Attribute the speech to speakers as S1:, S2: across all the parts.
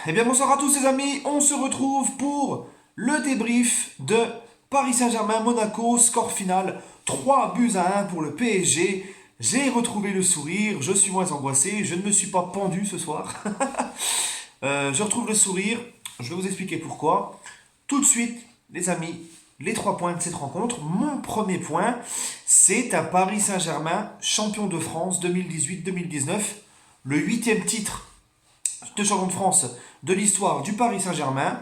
S1: Eh bien bonsoir à tous les amis, on se retrouve pour le débrief de Paris Saint-Germain-Monaco, score final 3 buts à 1 pour le PSG. J'ai retrouvé le sourire, je suis moins angoissé, je ne me suis pas pendu ce soir. Je retrouve le sourire, je vais vous expliquer pourquoi. Tout de suite, les amis, les 3 points de cette rencontre. Mon premier point, c'est un Paris Saint-Germain champion de France 2018-2019, le 8e titre de champion de France de l'histoire du Paris Saint-Germain.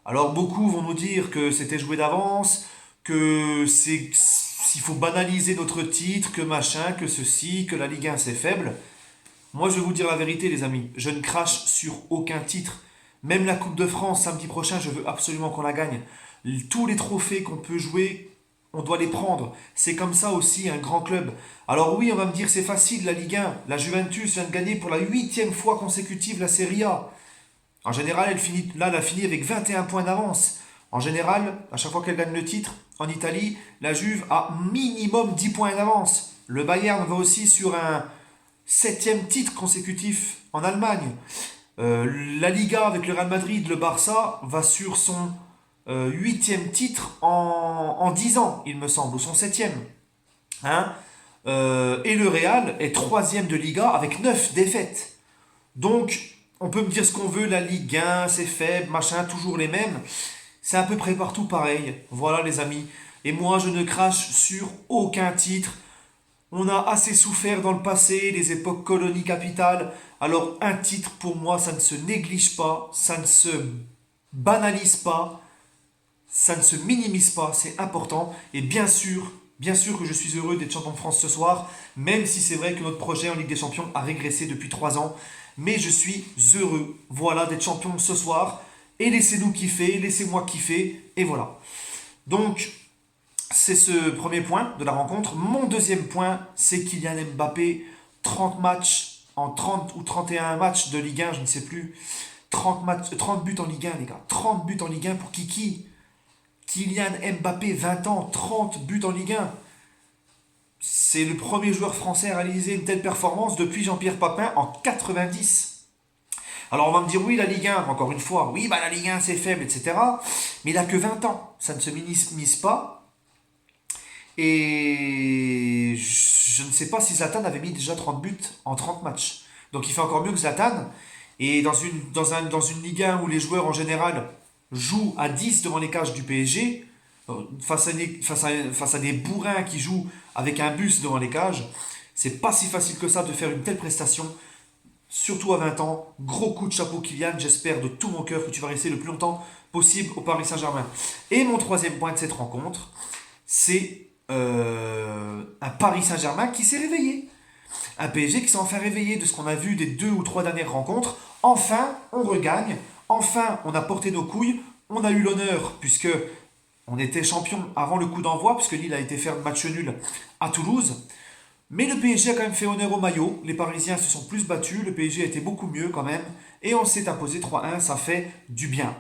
S1: Alors beaucoup vont nous dire que c'était joué d'avance, que c'est s'il faut banaliser notre titre, que machin, que ceci, que la Ligue 1 c'est faible. Moi je vais vous dire la vérité les amis, je ne crache sur aucun titre. Même la Coupe de France samedi prochain, je veux absolument qu'on la gagne. Tous les trophées qu'on peut jouer, on doit les prendre. C'est comme ça aussi un grand club. Alors oui, on va me dire c'est facile la Ligue 1. La Juventus vient de gagner pour la 8e fois consécutive la Serie A. En général, elle a fini avec 21 points d'avance. En général, à chaque fois qu'elle gagne le titre, en Italie, la Juve a minimum 10 points d'avance. Le Bayern va aussi sur un 7e titre consécutif en Allemagne. La Liga avec le Real Madrid, le Barça va sur son 8e titre en 10 ans, il me semble, ou son 7e. Hein. Et le Real est 3e de Liga avec 9 défaites. Donc, on peut me dire ce qu'on veut, la Ligue 1, c'est faible, machin, toujours les mêmes. C'est à peu près partout pareil. Voilà les amis. Et moi, je ne crache sur aucun titre. On a assez souffert dans le passé, les époques colonies capitales. Alors un titre, pour moi, ça ne se néglige pas, ça ne se banalise pas, ça ne se minimise pas, c'est important. Et bien sûr que je suis heureux d'être champion de France ce soir, même si c'est vrai que notre projet en Ligue des Champions a régressé depuis 3 ans. Mais je suis heureux, voilà, d'être champion ce soir. Et laissez-nous kiffer, laissez-moi kiffer, et voilà. Donc, c'est ce premier point de la rencontre. Mon deuxième point, c'est Kylian Mbappé, 30 matchs, en 30 ou 31 matchs de Ligue 1, je ne sais plus. 30, matchs, 30 buts en Ligue 1, les gars. 30 buts en Ligue 1 pour Kiki. Kylian Mbappé, 20 ans, 30 buts en Ligue 1. C'est le premier joueur français à réaliser une telle performance depuis Jean-Pierre Papin en 90. Alors on va me dire, oui, la Ligue 1, encore une fois, oui, bah la Ligue 1 c'est faible, etc. Mais il a que 20 ans, ça ne se minimise pas. Et je ne sais pas si Zlatan avait mis déjà 30 buts en 30 matchs. Donc il fait encore mieux que Zlatan. Et dans une Ligue 1 où les joueurs en général jouent à 10 devant les cages du PSG, face à des bourrins qui jouent avec un bus devant les cages, c'est pas si facile que ça de faire une telle prestation, surtout à 20 ans. Gros coup de chapeau Kylian, j'espère de tout mon cœur que tu vas rester le plus longtemps possible au Paris Saint-Germain. Et mon troisième point de cette rencontre, c'est un Paris Saint-Germain qui s'est réveillé. Un PSG qui s'est enfin réveillé de ce qu'on a vu des 2 ou 3 dernières rencontres. Enfin, on regagne. Enfin, on a porté nos couilles. On a eu l'honneur, puisque on était champion avant le coup d'envoi, puisque Lille a été faire le match nul à Toulouse. Mais le PSG a quand même fait honneur au maillot. Les Parisiens se sont plus battus. Le PSG a été beaucoup mieux quand même. Et on s'est imposé 3-1. Ça fait du bien.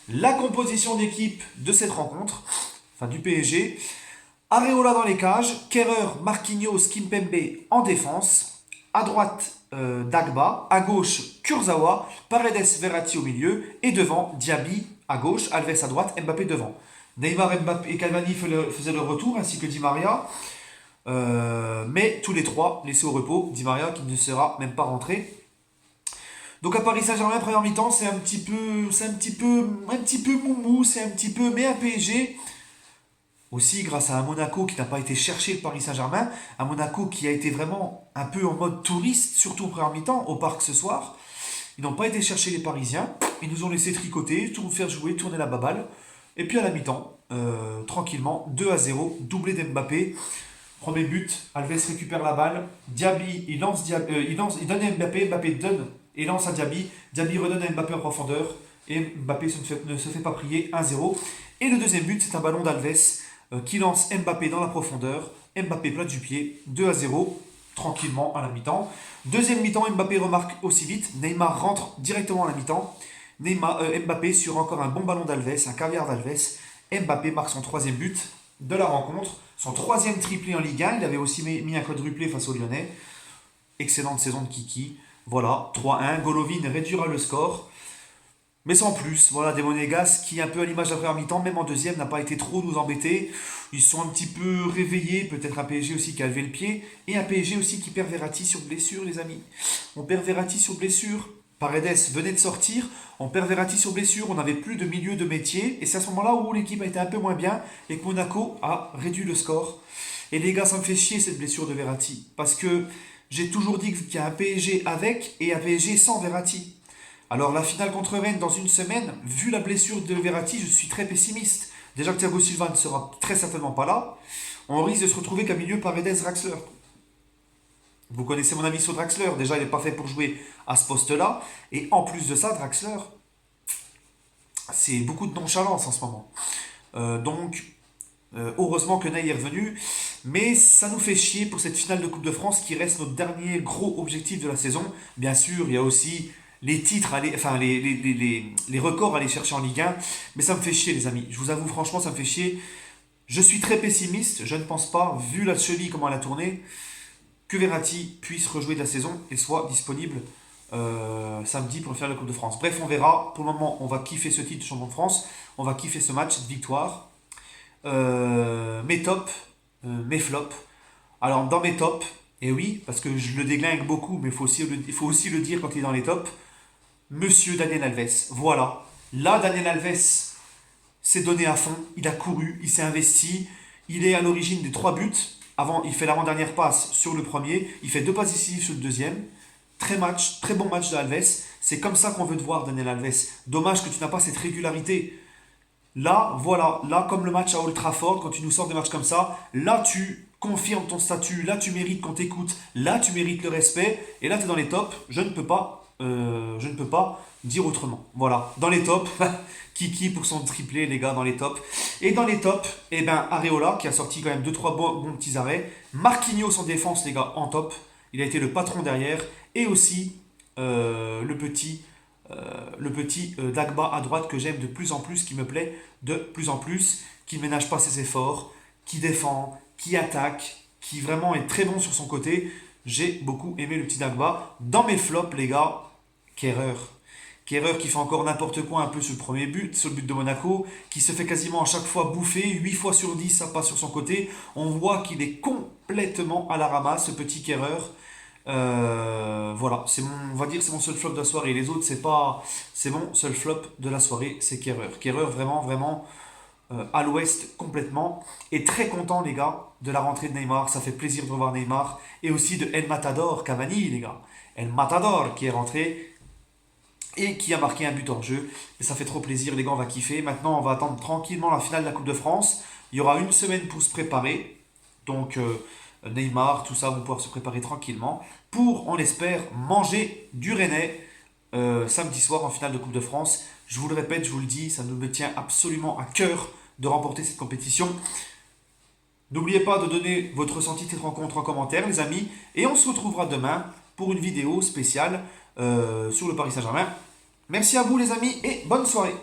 S1: La composition d'équipe de cette rencontre, enfin du PSG. Areola dans les cages, Kerrer, Marquinhos, Kimpembe en défense, à droite Dagba, à gauche Kurzawa, Paredes, Verratti au milieu, et devant Diaby à gauche, Alves à droite, Mbappé devant. Neymar, Mbappé et Cavani faisaient le retour, ainsi que Di Maria, mais tous les trois laissés au repos, Di Maria qui ne sera même pas rentré. Donc à Paris Saint-Germain, première mi-temps, c'est un petit peu moumou, c'est un petit peu, mais un PSG aussi grâce à un Monaco qui n'a pas été chercher le Paris Saint-Germain, un Monaco qui a été vraiment un peu en mode touriste, surtout en première mi-temps, au parc ce soir. Ils n'ont pas été chercher les Parisiens, ils nous ont laissé tricoter, tout faire jouer, tourner la baballe. Et puis à la mi-temps, tranquillement, 2-0, doublé d'Mbappé. Premier but, Alves récupère la balle, Diaby, il donne à Mbappé, Mbappé donne et lance à Diaby, Diaby redonne à Mbappé en profondeur, et Mbappé ne se fait pas prier, 1-0. Et le deuxième but, c'est un ballon d'Alves qui lance Mbappé dans la profondeur. Mbappé plat du pied, 2-0, tranquillement à la mi-temps. Deuxième mi-temps, Mbappé remarque aussi vite. Neymar rentre directement à la mi-temps. Mbappé sur encore un bon ballon d'Alves, un caviar d'Alves. Mbappé marque son troisième but de la rencontre, son troisième triplé en Ligue 1. Il avait aussi mis un quadruplé face aux Lyonnais. Excellente saison de Kiki. Voilà, 3-1. Golovin réduira le score. Mais sans plus, voilà, des Monégas qui, un peu à l'image de la première mi-temps, même en deuxième, n'a pas été trop nous embêter. Ils sont un petit peu réveillés, peut-être un PSG aussi qui a levé le pied, et un PSG aussi qui perd Verratti sur blessure, les amis. On perd Verratti sur blessure. Paredes venait de sortir, on perd Verratti sur blessure, on n'avait plus de milieu de métier, et c'est à ce moment-là où l'équipe a été un peu moins bien, et que Monaco a réduit le score. Et les gars, ça me fait chier cette blessure de Verratti, parce que j'ai toujours dit qu'il y a un PSG avec et un PSG sans Verratti. Alors la finale contre Rennes dans une semaine, vu la blessure de Verratti, je suis très pessimiste. Déjà que Thiago Silva ne sera très certainement pas là, on risque de se retrouver qu'à milieu Paredes-Draxler. Vous connaissez mon avis sur Draxler, déjà il n'est pas fait pour jouer à ce poste-là, et en plus de ça, Draxler, c'est beaucoup de nonchalance en ce moment. Heureusement que Ney est revenu, mais ça nous fait chier pour cette finale de Coupe de France qui reste notre dernier gros objectif de la saison. Bien sûr, il y a aussi les titres, enfin les records à aller chercher en Ligue 1, mais ça me fait chier les amis. Je vous avoue franchement, ça me fait chier. Je suis très pessimiste, je ne pense pas, vu la cheville, comment elle a tourné, que Verratti puisse rejouer de la saison et soit disponible samedi pour faire la Coupe de France. Bref, on verra. Pour le moment, on va kiffer ce titre de champion de France, on va kiffer ce match, cette victoire. Mes tops, mes flops. Alors, dans mes tops, et oui, parce que je le déglingue beaucoup, mais il faut aussi le dire quand il est dans les tops, Monsieur Daniel Alves. Voilà. Là, Daniel Alves s'est donné à fond, il a couru, il s'est investi, il est à l'origine des 3 buts. Avant, il fait l'avant-dernière passe sur le premier, il fait 2 passes décisives sur le deuxième. Très bon match de Alves. C'est comme ça qu'on veut te voir, Daniel Alves. Dommage que tu n'as pas cette régularité. Là, voilà, là, comme le match à Old Trafford, quand tu nous sors des matchs comme ça, là, tu confirmes ton statut, là, tu mérites qu'on t'écoute, là, tu mérites le respect, et là, tu es dans les tops. Je ne peux pas dire autrement. Voilà, dans les tops, Kiki pour son triplé, les gars, dans les tops. Et dans les tops, eh ben, Areola, qui a sorti quand même 2-3 bons petits arrêts. Marquinhos en défense, les gars, en top. Il a été le patron derrière. Et aussi, le petit Dagba à droite que j'aime de plus en plus, qui me plaît de plus en plus, qui ne ménage pas ses efforts, qui défend, qui attaque, qui vraiment est très bon sur son côté. J'ai beaucoup aimé le petit Dagba. Dans mes flops, les gars, Kerrer. Kerrer qui fait encore n'importe quoi un peu sur le premier but, sur le but de Monaco, qui se fait quasiment à chaque fois bouffer, 8 fois sur 10 ça passe sur son côté. On voit qu'il est complètement à la ramasse, ce petit Kerrer. Voilà, on va dire c'est mon seul flop de la soirée. Les autres, c'est mon seul flop de la soirée, c'est Kerrer. Kerrer vraiment, vraiment à l'ouest complètement. Et très content, les gars, de la rentrée de Neymar. Ça fait plaisir de revoir Neymar. Et aussi de El Matador Cavani, les gars. El Matador qui est rentré et qui a marqué un but en jeu. Et ça fait trop plaisir, les gars, on va kiffer. Maintenant, on va attendre tranquillement la finale de la Coupe de France. Il y aura une semaine pour se préparer. Donc, Neymar, tout ça, vont pouvoir se préparer tranquillement pour, on l'espère, manger du Rennais samedi soir en finale de Coupe de France. Je vous le répète, je vous le dis, ça me tient absolument à cœur de remporter cette compétition. N'oubliez pas de donner votre ressenti de cette rencontre en commentaire, les amis. Et on se retrouvera demain pour une vidéo spéciale sur le Paris Saint-Germain. Merci à vous, les amis, et bonne soirée.